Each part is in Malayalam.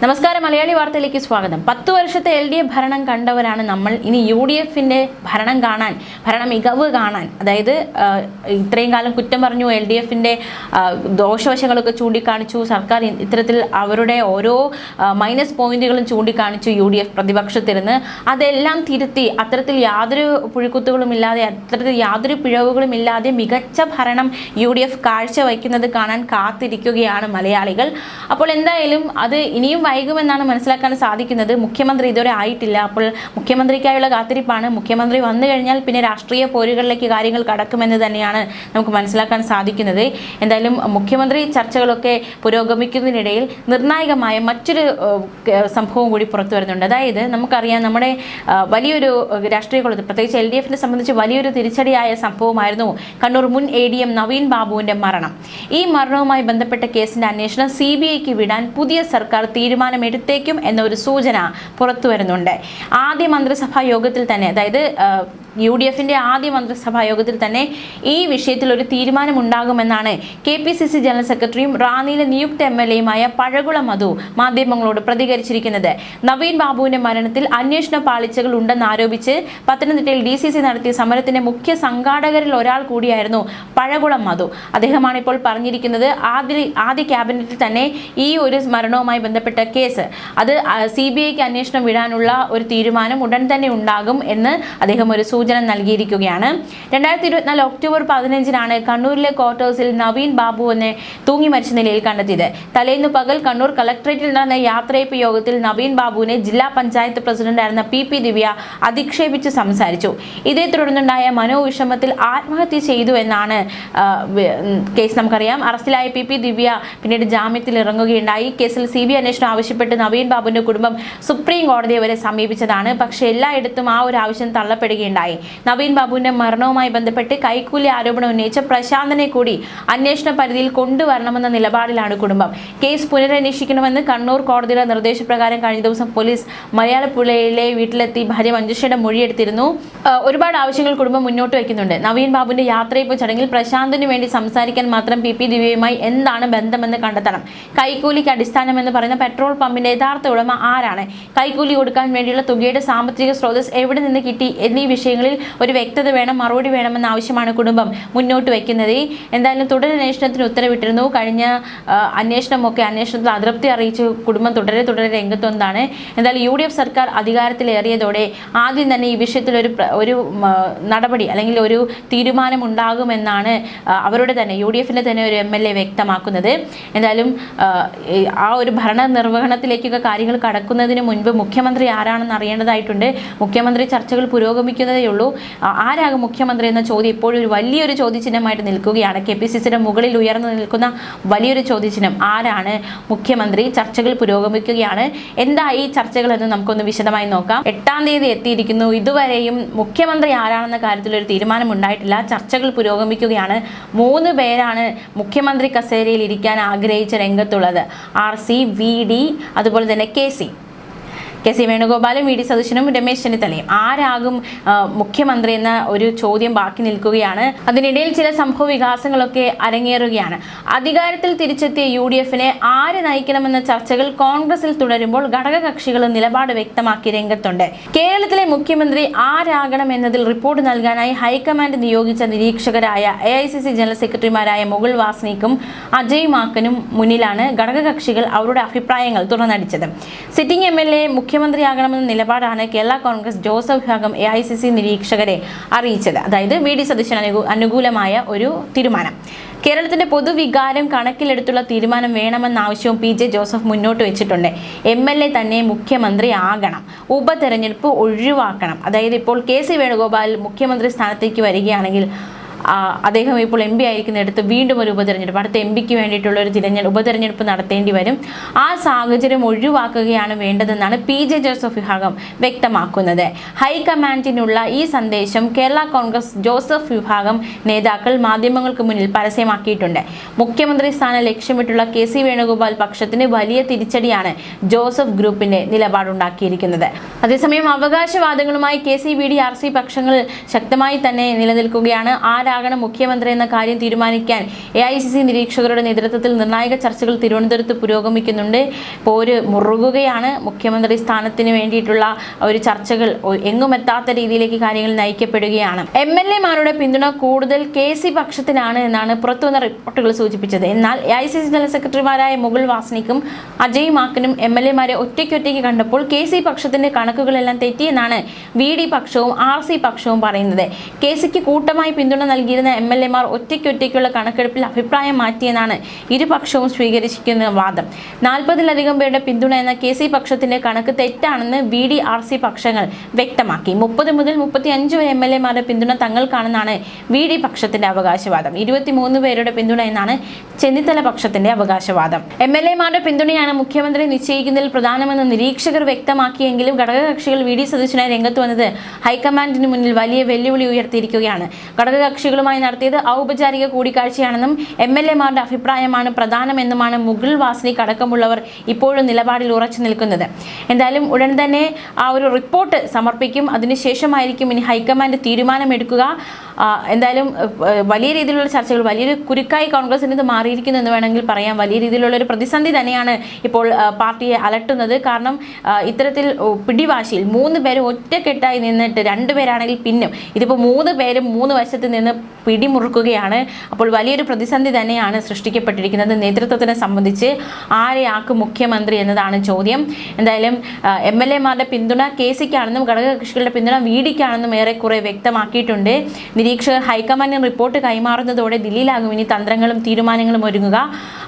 നമസ്കാരം, മലയാളി വാർത്തയിലേക്ക് സ്വാഗതം. 10 വർഷത്തെ LDF ഭരണം കണ്ടവരാണ് നമ്മൾ. ഇനി UDFന്റെ ഭരണം കാണാൻ, ഭരണ മികവ് കാണാൻ, അതായത് ഇത്രയും കാലം കുറ്റം പറഞ്ഞു, LDFന്റെ ദോഷവശങ്ങളൊക്കെ ചൂണ്ടിക്കാണിച്ചു, സർക്കാർ ഇത്തരത്തിൽ അവരുടെ ഓരോ മൈനസ് പോയിന്റുകളും ചൂണ്ടിക്കാണിച്ചു UDF പ്രതിപക്ഷത്തിരുന്ന്. അതെല്ലാം തിരുത്തി അത്തരത്തിൽ യാതൊരു പുഴുക്കുത്തുകളും ഇല്ലാതെ, അത്തരത്തിൽ യാതൊരു പിഴവുകളും ഇല്ലാതെ മികച്ച ഭരണം UDF കാഴ്ചവയ്ക്കുന്നത് കാണാൻ കാത്തിരിക്കുകയാണ് മലയാളികൾ. അപ്പോൾ എന്തായാലും അത് ഇനിയും വൈകുമെന്നാണ് മനസ്സിലാക്കാൻ സാധിക്കുന്നത്. മുഖ്യമന്ത്രി ഇതുവരെ ആയിട്ടില്ല. അപ്പോൾ മുഖ്യമന്ത്രിക്കായുള്ള കാത്തിരിപ്പാണ്. മുഖ്യമന്ത്രി വന്നു കഴിഞ്ഞാൽ പിന്നെ രാഷ്ട്രീയ പോരുകളിലേക്ക് കാര്യങ്ങൾ കടക്കുമെന്ന് തന്നെയാണ് നമുക്ക് മനസ്സിലാക്കാൻ സാധിക്കുന്നത്. എന്തായാലും മുഖ്യമന്ത്രി ചർച്ചകളൊക്കെ പുരോഗമിക്കുന്നതിനിടയിൽ നിർണായകമായ മറ്റൊരു സംഭവം കൂടി പുറത്തു വരുന്നുണ്ട്. അതായത് നമുക്കറിയാം, നമ്മുടെ വലിയൊരു രാഷ്ട്രീയ കുളത്തിൽ പ്രത്യേകിച്ച് LDFനെ സംബന്ധിച്ച് വലിയൊരു തിരിച്ചടിയായ സംഭവമായിരുന്നു കണ്ണൂർ മുൻ ADM നവീൻ ബാബുവിൻ്റെ മരണം. ഈ മരണവുമായി ബന്ധപ്പെട്ട കേസിൻ്റെ അന്വേഷണം CBIക്ക് വിടാൻ പുതിയ സർക്കാർ തീരുമാനമെടുത്തേക്കും എന്നൊരു സൂചന പുറത്തു വരുന്നുണ്ട്. ആദ്യ മന്ത്രിസഭാ യോഗത്തിൽ തന്നെ, അതായത് UDFന്റെ ആദ്യ മന്ത്രിസഭാ യോഗത്തിൽ തന്നെ ഈ വിഷയത്തിൽ ഒരു തീരുമാനം ഉണ്ടാകുമെന്നാണ് KPCC ജനറൽ സെക്രട്ടറിയും റാന്നിയിലെ നിയുക്ത MLAയുമായ പഴകുളം മധു മാധ്യമങ്ങളോട് പ്രതികരിച്ചിരിക്കുന്നത്. നവീൻ ബാബുവിന്റെ മരണത്തിൽ അന്വേഷണ പാളിച്ചകൾ ഉണ്ടെന്ന് ആരോപിച്ച് പത്തനംതിട്ടയിൽ DCC നടത്തിയ സമരത്തിന്റെ മുഖ്യ സംഘാടകരിൽ ഒരാൾ കൂടിയായിരുന്നു പഴകുളം മധു. അദ്ദേഹമാണ് ഇപ്പോൾ പറഞ്ഞിരിക്കുന്നത്, ആദ്യ ക്യാബിനറ്റിൽ തന്നെ ഈ ഒരു മരണവുമായി ബന്ധപ്പെട്ട കേസ് അത് CBIക്ക് അന്വേഷണം വിടാനുള്ള ഒരു തീരുമാനം ഉടൻ തന്നെ ഉണ്ടാകും എന്ന് അദ്ദേഹം ഒരു സൂചന നൽകിയിരിക്കുകയാണ്. 2024 ഒക്ടോബർ 15-നാണ് കണ്ണൂരിലെ ക്വാർട്ടേഴ്സിൽ നവീൻ ബാബുവിനെ തൂങ്ങി മരിച്ച നിലയിൽ കണ്ടെത്തിയത്. തലേന്ന് പകൽ കണ്ണൂർ കളക്ടറേറ്റിൽ നടന്ന യാത്രയപ്പ് യോഗത്തിൽ നവീൻ ബാബുവിനെ ജില്ലാ പഞ്ചായത്ത് പ്രസിഡന്റായിരുന്ന PP ദിവ്യ അധിക്ഷേപിച്ച് സംസാരിച്ചു. ഇതേ തുടർന്നുണ്ടായ മനോവിഷമത്തിൽ ആത്മഹത്യ ചെയ്തു എന്നാണ് കേസ്. നമുക്കറിയാം, അറസ്റ്റിലായ PP ദിവ്യ പിന്നീട് ജാമ്യത്തിൽ ഇറങ്ങുകയുണ്ടായി. കേസിൽ CBI അന്വേഷണം ആവശ്യപ്പെട്ട് നവീൻ ബാബുവിന്റെ കുടുംബം സുപ്രീം കോടതിയെ വരെ സമീപിച്ചതാണ്. പക്ഷേ എല്ലായിടത്തും ആ ഒരു ആവശ്യം തള്ളപ്പെടുകയുണ്ടായി. നവീൻ ബാബുവിന്റെ മരണവുമായി ബന്ധപ്പെട്ട് കൈക്കൂലി ആരോപണം ഉന്നയിച്ച പ്രശാന്തനെ കൂടി അന്വേഷണ പരിധിയിൽ കൊണ്ടുവരണമെന്ന നിലപാടിലാണ് കുടുംബം. കേസ് പുനരന്വേഷിക്കണമെന്ന് കണ്ണൂർ കോടതിയുടെ നിർദ്ദേശപ്രകാരം കഴിഞ്ഞ ദിവസം പോലീസ് മലയാളപ്പുഴയിലെ വീട്ടിലെത്തി ഭാര്യ മഞ്ജുഷയുടെ മൊഴിയെടുത്തിരുന്നു. ഒരുപാട് ആവശ്യങ്ങൾ കുടുംബം മുന്നോട്ട് വയ്ക്കുന്നുണ്ട്. നവീൻ ബാബുവിന്റെ യാത്രയപ്പ് ചടങ്ങിൽ പ്രശാന്തിന് വേണ്ടി സംസാരിക്കാൻ മാത്രം PP ദിവ്യയുമായി എന്താണ് ബന്ധമെന്ന് കണ്ടെത്തണം. കൈക്കൂലിക്ക് അടിസ്ഥാനമെന്ന് പറയുന്ന പെട്രോൾ പമ്പിന്റെ യഥാർത്ഥ ഉടമ ആരാണ്? കൈക്കൂലി കൊടുക്കാൻ വേണ്ടിയുള്ള തുകയുടെ സാമ്പത്തിക സ്രോതസ് എവിടെ നിന്ന് കിട്ടി എന്നീ വിഷയങ്ങളിൽ ഒരു വ്യക്തത വേണം, മറുപടി വേണമെന്ന ആവശ്യമാണ് കുടുംബം മുന്നോട്ട് വയ്ക്കുന്നത്. എന്തായാലും തുടരന്വേഷണത്തിന് ഉത്തരവിട്ടിരുന്നു. കഴിഞ്ഞ അന്വേഷണത്തിൽ അതൃപ്തി അറിയിച്ച് കുടുംബം തുടരെ രംഗത്ത് വന്നതാണ്. എന്തായാലും UDF സർക്കാർ അധികാരത്തിലേറിയതോടെ ആദ്യം തന്നെ ഈ വിഷയത്തിൽ ഒരു നടപടി അല്ലെങ്കിൽ ഒരു തീരുമാനം ഉണ്ടാകുമെന്നാണ് അവരുടെ തന്നെ UDFന്റെ തന്നെ ഒരു MLA വ്യക്തമാക്കുന്നത്. എന്തായാലും ആ ഒരു ഭരണ നിർവഹണത്തിലേക്കൊക്കെ കാര്യങ്ങൾ കടക്കുന്നതിന് മുൻപ് മുഖ്യമന്ത്രി ആരാണെന്ന് അറിയേണ്ടതായിട്ടുണ്ട്. മുഖ്യമന്ത്രി ചർച്ചകൾ പുരോഗമിക്കുന്നതേ ഉള്ളൂ. ആരാകും മുഖ്യമന്ത്രി എന്ന ചോദ്യം ഇപ്പോഴും ഒരു വലിയൊരു ചോദ്യചിഹ്നമായിട്ട് നിൽക്കുകയാണ്. KPCCയുടെ മുകളിൽ ഉയർന്നു നിൽക്കുന്ന വലിയൊരു ചോദ്യചിഹ്നം, ആരാണ് മുഖ്യമന്ത്രി? ചർച്ചകൾ പുരോഗമിക്കുകയാണ്. എന്താ ഈ ചർച്ചകൾ എന്ന് നമുക്കൊന്ന് വിശദമായി നോക്കാം. 8-ാം തീയതി എത്തിയിരിക്കുന്നു. ഇതുവരെയും മുഖ്യമന്ത്രി ആരാണെന്ന കാര്യത്തിൽ ഒരു തീരുമാനം ഉണ്ടായിട്ടില്ല. ചർച്ചകൾ പുരോഗമിക്കുകയാണ്. 3 പേരാണ് മുഖ്യമന്ത്രി കസേരയിൽ ഇരിക്കാൻ ആഗ്രഹിച്ച രംഗത്തുള്ളത്. RC, VD, അതുപോലെ തന്നെ KC വേണുഗോപാലും VD സതീശനും രമേശ് ചെന്നിത്തലയും. ആരാകും മുഖ്യമന്ത്രി എന്ന ഒരു ചോദ്യം ബാക്കി നിൽക്കുകയാണ്. അതിനിടയിൽ ചില സംഭവ വികാസങ്ങളൊക്കെ അരങ്ങേറുകയാണ്. അധികാരത്തിൽ തിരിച്ചെത്തിയ UDFനെ ആര് നയിക്കണമെന്ന ചർച്ചകൾ കോൺഗ്രസിൽ തുടരുമ്പോൾ ഘടകകക്ഷികൾ നിലപാട് വ്യക്തമാക്കി രംഗത്തുണ്ട്. കേരളത്തിലെ മുഖ്യമന്ത്രി ആരാകണം എന്നതിൽ റിപ്പോർട്ട് നൽകാനായി ഹൈക്കമാൻഡ് നിയോഗിച്ച നിരീക്ഷകരായ AICC ജനറൽ സെക്രട്ടറിമാരായ മുകുൾ വാസ്നിക്കും അജയ് മാക്കനും മുന്നിലാണ് ഘടകകക്ഷികൾ അവരുടെ അഭിപ്രായങ്ങൾ തുറന്നടിച്ചത്. സിറ്റിംഗ് MLA മുഖ്യമന്ത്രിയാകണമെന്ന നിലപാടാണ് കേരള കോൺഗ്രസ് ജോസഫ് വിഭാഗം AICC നിരീക്ഷകരെ അറിയിച്ചത്. അതായത് VD സതീശന് അനുകൂലമായ ഒരു തീരുമാനം. കേരളത്തിന്റെ പൊതുവികാരം കണക്കിലെടുത്തുള്ള തീരുമാനം വേണമെന്ന ആവശ്യവും PJ ജോസഫ് മുന്നോട്ട് വെച്ചിട്ടുണ്ട്. MLA തന്നെ മുഖ്യമന്ത്രി ആകണം, ഉപതെരഞ്ഞെടുപ്പ് ഒഴിവാക്കണം. അതായത് ഇപ്പോൾ KC വേണുഗോപാൽ മുഖ്യമന്ത്രി സ്ഥാനത്തേക്ക് വരികയാണെങ്കിൽ അദ്ദേഹം ഇപ്പോൾ MP ആയിരിക്കുന്നിടത്ത് വീണ്ടും ഒരു ഉപതെരഞ്ഞെടുപ്പ്, അടുത്ത MPക്ക് വേണ്ടിയിട്ടുള്ള ഒരു ഉപതെരഞ്ഞെടുപ്പ് നടത്തേണ്ടി വരും. ആ സാഹചര്യം ഒഴിവാക്കുകയാണ് വേണ്ടതെന്നാണ് PJ ജോസഫ് വിഭാഗം വ്യക്തമാക്കുന്നത്. ഹൈക്കമാൻഡിനുള്ള ഈ സന്ദേശം കേരള കോൺഗ്രസ് ജോസഫ് വിഭാഗം നേതാക്കൾ മാധ്യമങ്ങൾക്ക് മുന്നിൽ പരസ്യമാക്കിയിട്ടുണ്ട്. മുഖ്യമന്ത്രി സ്ഥാനം ലക്ഷ്യമിട്ടുള്ള KC വേണുഗോപാൽ പക്ഷത്തിന് വലിയ തിരിച്ചടിയാണ് ജോസഫ് ഗ്രൂപ്പിന്റെ നിലപാടുണ്ടാക്കിയിരിക്കുന്നത്. അതേസമയം അവകാശവാദങ്ങളുമായി KC, VD, RC പക്ഷങ്ങൾ ശക്തമായി തന്നെ നിലനിൽക്കുകയാണ്. ആരാ ആരാകണം മുഖ്യമന്ത്രി എന്ന കാര്യം തീരുമാനിക്കാൻ AICC നിരീക്ഷകരുടെ നേതൃത്വത്തിൽ നിർണായക ചർച്ചകൾ തിരുവനന്തപുരത്ത് പുരോഗമിക്കുന്നുണ്ട്. പോര് മുറുകുകയാണ്. മുഖ്യമന്ത്രി സ്ഥാനത്തിന് വേണ്ടിയിട്ടുള്ള ഒരു ചർച്ചകൾ എങ്ങുമെത്താത്ത രീതിയിലേക്ക് കാര്യങ്ങൾ നയിക്കപ്പെടുകയാണ്. MLA-മാരുടെ പിന്തുണ കൂടുതൽ KC പക്ഷത്തിനാണ് എന്നാണ് പുറത്തുവന്ന റിപ്പോർട്ടുകൾ സൂചിപ്പിച്ചത്. എന്നാൽ AICC ജനറൽ സെക്രട്ടറിമാരായ മുകുൾ വാസ്നിക്കും അജയ് മാക്കനും MLA-മാരെ ഒറ്റയ്ക്കൊറ്റയ്ക്ക് കണ്ടപ്പോൾ KC പക്ഷത്തിന്റെ കണക്കുകളെല്ലാം തെറ്റിയെന്നാണ് VD പക്ഷവും RC പക്ഷവും പറയുന്നത്. KCക്ക് കൂട്ടമായി പിന്തുണ നൽകിയിരുന്ന MLA-മാർ ഒറ്റയ്ക്കൊറ്റയ്ക്കുള്ള കണക്കെടുപ്പിൽ അഭിപ്രായം മാറ്റിയെന്നാണ് ഇരുപക്ഷവും സ്വീകരിച്ചിരിക്കുന്ന വാദം. 40-ലധികം പേരുടെ പിന്തുണ എന്ന KC പക്ഷത്തിന്റെ കണക്ക് തെറ്റാണെന്ന് VD RC പക്ഷങ്ങൾ വ്യക്തമാക്കി. 30 മുതൽ 35 വരെ MLA-മാരുടെ പിന്തുണ തങ്ങൾക്കാണെന്നാണ് VD പക്ഷത്തിന്റെ അവകാശവാദം. 23 പേരുടെ പിന്തുണ എന്നാണ് ചെന്നിത്തല പക്ഷത്തിന്റെ അവകാശവാദം. MLA-മാരുടെ പിന്തുണയാണ് മുഖ്യമന്ത്രി നിശ്ചയിക്കുന്നതിൽ പ്രധാനമെന്ന് നിരീക്ഷകർ വ്യക്തമാക്കിയെങ്കിലും ഘടകകക്ഷികൾ VD സതീശനായി രംഗത്ത് വന്നത് ഹൈക്കമാൻഡിന് മുന്നിൽ വലിയ വെല്ലുവിളി ഉയർത്തിയിരിക്കുകയാണ്. ഘടകകക്ഷികളുമായി നടത്തിയത് ഔപചാരിക കൂടിക്കാഴ്ചയാണെന്നും MLA-മാരുടെ അഭിപ്രായമാണ് പ്രധാനമെന്നുമാണ് മുകുൾ വാസ്നിക് അടക്കമുള്ളവർ ഇപ്പോഴും നിലപാടിൽ ഉറച്ചു നിൽക്കുന്നത്. എന്തായാലും ഉടൻ തന്നെ ആ ഒരു റിപ്പോർട്ട് സമർപ്പിക്കും. അതിനുശേഷമായിരിക്കും ഇനി ഹൈക്കമാൻഡ് തീരുമാനമെടുക്കുക. എന്തായാലും വലിയ രീതിയിലുള്ള ചർച്ചകൾ, വലിയൊരു കുരുക്കായി കോൺഗ്രസിന് ഇത് മാറിയിരിക്കുന്നു എന്ന് വേണമെങ്കിൽ പറയാം. വലിയ രീതിയിലുള്ള ഒരു പ്രതിസന്ധി തന്നെയാണ് ഇപ്പോൾ പാർട്ടിയെ അലട്ടുന്നത്. കാരണം ഇത്തരത്തിൽ പിടിവാശിയിൽ 3 പേരും ഒറ്റക്കെട്ടായി നിന്നിട്ട് 2 പേരാണെങ്കിൽ പിന്നും ഇതിപ്പോൾ 3 പേരും 3 വശത്ത് നിന്ന് പിടിമുറുക്കുകയാണ്. അപ്പോൾ വലിയൊരു പ്രതിസന്ധി തന്നെയാണ് സൃഷ്ടിക്കപ്പെട്ടിരിക്കുന്നത്. നേതൃത്വത്തിനെ സംബന്ധിച്ച് ആരെയാക്കും മുഖ്യമന്ത്രി എന്നതാണ് ചോദ്യം. എന്തായാലും MLA-മാരുടെ പിന്തുണ KCക്കാണെന്നും ഘടകകക്ഷികളുടെ പിന്തുണ VDക്കാണെന്നും ഏറെക്കുറെ വ്യക്തമാക്കിയിട്ടുണ്ട്. നിരീക്ഷകർ ഹൈക്കമാൻഡിന് റിപ്പോർട്ട് കൈമാറുന്നതോടെ ദില്ലിയിലാകും ഇനി തന്ത്രങ്ങളും തീരുമാനങ്ങളും ഒരുങ്ങുക.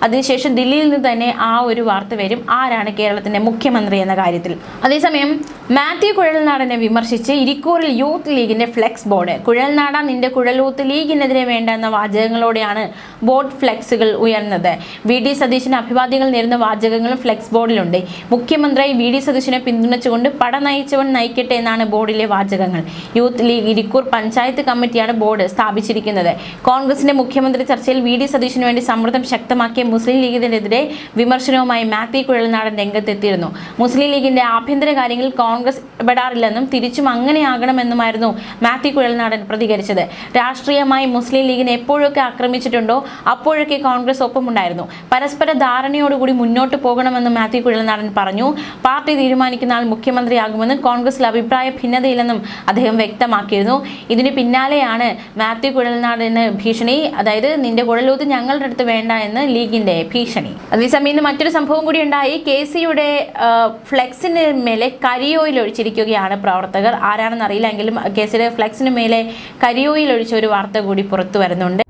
അതിനുശേഷം ദില്ലിയിൽ നിന്ന് തന്നെ ആ ഒരു വാർത്ത വരും, ആരാണ് കേരളത്തിന്റെ മുഖ്യമന്ത്രി എന്ന കാര്യത്തിൽ. അതേസമയം മാത്യു കുഴൽനാടനെ വിമർശിച്ച് ഇരിക്കൂറിൽ യൂത്ത് ലീഗിന്റെ ഫ്ലെക്സ് ബോർഡ്. കുഴൽനാട നിന്റെ കുഴലൂത്ത് ലീഗിനെതിരെ വേണ്ട എന്ന വാചകങ്ങളോടെയാണ് ബോർഡ് ഫ്ലെക്സുകൾ ഉയർന്നത്. VD സതീശന് അഭിവാദ്യങ്ങൾ നേരുന്ന വാചകങ്ങളും ഫ്ലെക്സ് ബോർഡിലുണ്ട്. മുഖ്യമന്ത്രി VD സതീശനെ പിന്തുണച്ചുകൊണ്ട് പട നയിച്ചവൻ നയിക്കട്ടെ എന്നാണ് ബോർഡിലെ വാചകങ്ങൾ. യൂത്ത് ലീഗ് ഇരിക്കൂർ പഞ്ചായത്ത് കമ്മിറ്റിയാണ് ബോർഡ് സ്ഥാപിച്ചിരിക്കുന്നത്. കോൺഗ്രസിന്റെ മുഖ്യമന്ത്രി ചർച്ചയിൽ VD സതീശന് വേണ്ടി സമ്മർദ്ദം ശക്തമാക്കിയ മുസ്ലിം ലീഗിനെതിരെ വിമർശനവുമായി മാത്യു കുഴൽനാടൻ രംഗത്തെത്തിയിരുന്നു. മുസ്ലിം ലീഗിന്റെ ആഭ്യന്തര കാര്യങ്ങളിൽ കോൺഗ്രസ് ഇടപെടാറില്ലെന്നും തിരിച്ചും അങ്ങനെയാകണമെന്നുമായിരുന്നു മാത്യു കുഴൽനാടൻ പ്രതികരിച്ചത്. രാഷ്ട്രീയമായി മുസ്ലിം ലീഗിനെ എപ്പോഴൊക്കെ ആക്രമിച്ചിട്ടുണ്ടോ അപ്പോഴൊക്കെ കോൺഗ്രസ് ഒപ്പമുണ്ടായിരുന്നു. പരസ്പര ധാരണയോടുകൂടി മുന്നോട്ട് പോകണമെന്ന് മാത്യു കുഴൽനാടൻ പറഞ്ഞു. പാർട്ടി തീരുമാനിക്കുന്ന ആൾ മുഖ്യമന്ത്രിയാകുമെന്നും കോൺഗ്രസിൽ അഭിപ്രായ ഭിന്നതയില്ലെന്നും അദ്ദേഹം വ്യക്തമാക്കിയിരുന്നു. ഇതിന് പിന്നാലെയാണ് മാത്യു കുഴൽനാടന് ഭീഷണി, അതായത് നിന്റെ കുഴലൂത്ത് ഞങ്ങളുടെ അടുത്ത് വേണ്ട എന്ന് ലീഗിന്റെ ഭീഷണി. അതേസമയം മറ്റൊരു സംഭവം കൂടി ഉണ്ടായി. KCയുടെ ഫ്ലെക്സിന് മേലെ കരിയോയിൽ ഒഴിച്ചിരിക്കുകയാണ് പ്രവർത്തകർ. ആരാണെന്ന് അറിയില്ല, എങ്കിലും KCയുടെ ഫ്ലെക്സിന് മേലെ കരിയോയിൽ ഒഴിച്ച ഒരു വാർത്ത കൂടി പുറത്തു വരുന്നുണ്ട്.